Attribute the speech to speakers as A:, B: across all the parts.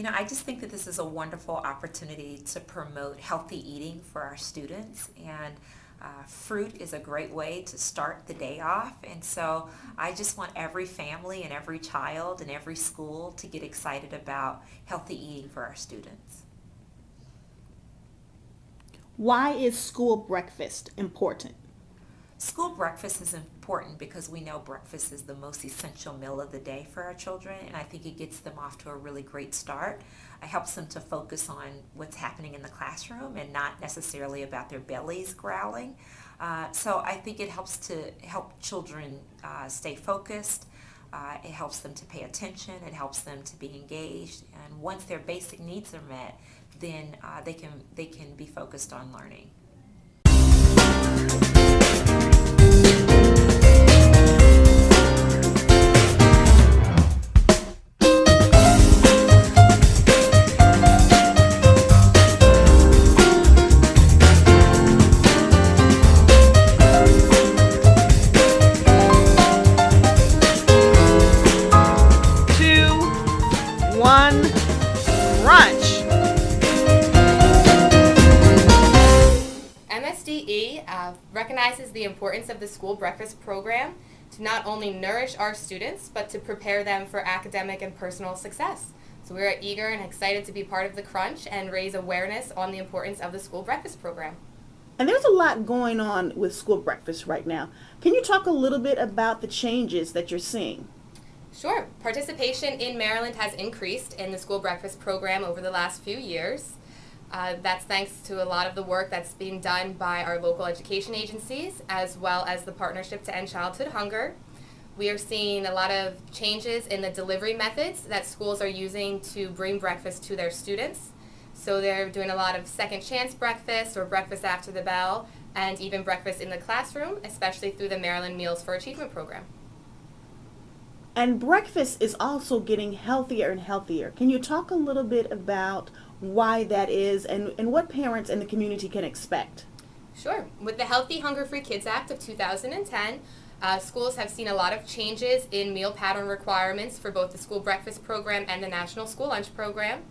A: I just think that this is a wonderful opportunity to promote healthy eating for our students, and fruit is a great way to start the day off. And so I just want every family and every child and every school to get excited about healthy eating for our students.
B: Why is school breakfast important?
A: School breakfast is important because we know breakfast is the most essential meal of the day for our children, and I think it gets them off to a really great start. It helps them to focus on what's happening in the classroom and not necessarily about their bellies growling. So I think it helps to help children stay focused. It helps them to pay attention. It helps them to be engaged. And once their basic needs are met, then they can be focused on learning.
B: 1, crunch.
C: MSDE recognizes the importance of the school breakfast program to not only nourish our students, but to prepare them for academic and personal success. So we are eager and excited to be part of the crunch and raise awareness on the importance of the school breakfast program.
B: And there's a lot going on with school breakfast right now. Can you talk a little bit about the changes that you're seeing?
C: Sure. Participation in Maryland has increased in the school breakfast program over the last few years. That's thanks to a lot of the work that's being done by our local education agencies, as well as the Partnership to End Childhood Hunger. We are seeing a lot of changes in the delivery methods that schools are using to bring breakfast to their students. So they're doing a lot of second chance breakfast or breakfast after the bell, and even breakfast in the classroom, especially through the Maryland Meals for Achievement program.
B: And breakfast is also getting healthier and healthier. Can you talk a little bit about why that is and what parents and the community can expect?
C: Sure. With the Healthy Hunger-Free Kids Act of 2010, schools have seen a lot of changes in meal pattern requirements for both the school breakfast program and the National School Lunch program.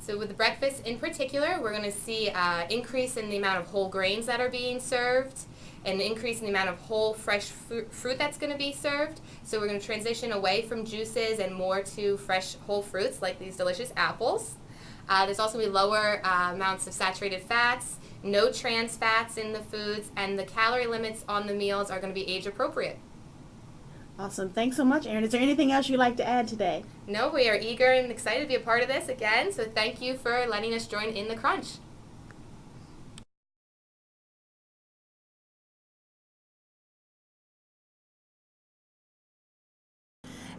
C: So with the breakfast in particular, we're going to see an increase in the amount of whole grains that are being served, an increase in the amount of whole fresh fruit that's going to be served. So we're going to transition away from juices and more to fresh whole fruits like these delicious apples. There's also going to be lower amounts of saturated fats, no trans fats in the foods, and the calorie limits on the meals are going to be age appropriate.
B: Awesome. Thanks so much, Erin. Is there anything else you'd like to add today?
C: No, we are eager and excited to be a part of this again, so thank you for letting us join in the crunch.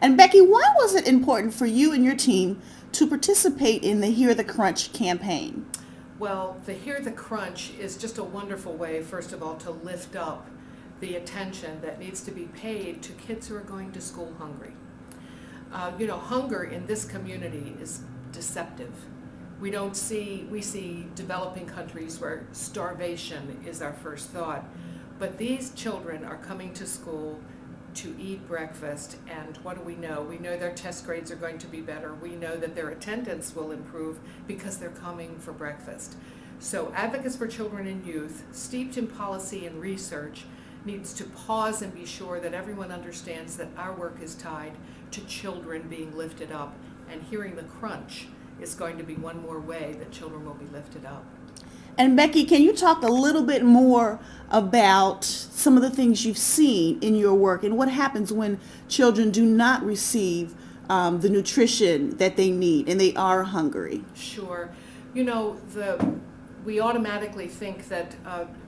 B: And Becky, why was it important for you and your team to participate in the Hear the Crunch campaign?
D: Well, the Hear the Crunch is just a wonderful way, first of all, to lift up the attention that needs to be paid to kids who are going to school hungry. Hunger in this community is deceptive. We see developing countries where starvation is our first thought, but these children are coming to school to eat breakfast, and what do we know? We know their test grades are going to be better. We know that their attendance will improve because they're coming for breakfast. So Advocates for Children and Youth, steeped in policy and research, needs to pause and be sure that everyone understands that our work is tied to children being lifted up, and hearing the crunch is going to be one more way that children will be lifted up.
B: And Becky, can you talk a little bit more about some of the things you've seen in your work and what happens when children do not receive the nutrition that they need and they are hungry?
D: Sure. We automatically think that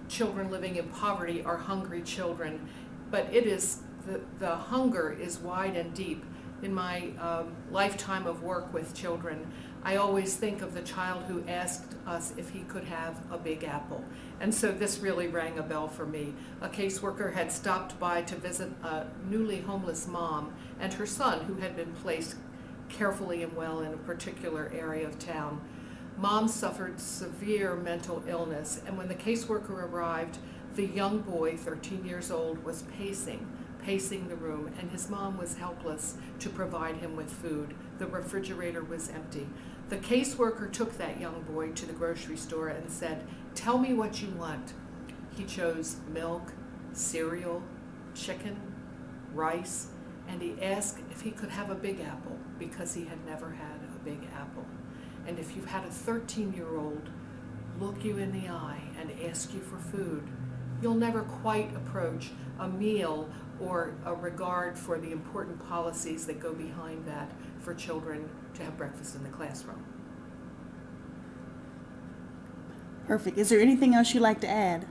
D: children living in poverty are hungry children, but it is the hunger is wide and deep. In my lifetime of work with children, I always think of the child who asked us if he could have a Big Apple. And so this really rang a bell for me. A caseworker had stopped by to visit a newly homeless mom and her son who had been placed carefully and well in a particular area of town. Mom suffered severe mental illness, and when the caseworker arrived, the young boy, 13 years old, was pacing the room, and his mom was helpless to provide him with food. The refrigerator was empty. The caseworker took that young boy to the grocery store and said, "Tell me what you want." He chose milk, cereal, chicken, rice, and he asked if he could have a Big Apple because he had never had a Big Apple. And if you've had a 13-year-old look you in the eye and ask you for food, you'll never quite approach a meal or a regard for the important policies that go behind that for children to have breakfast in the classroom.
B: Perfect. Is there anything else you'd like to add?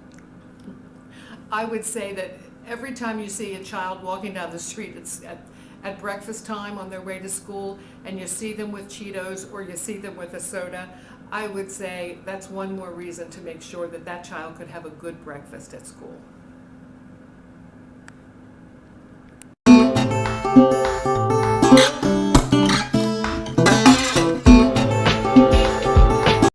D: I would say that every time you see a child walking down the street at breakfast time on their way to school, and you see them with Cheetos or you see them with a soda, I would say that's one more reason to make sure that that child could have a good breakfast at school.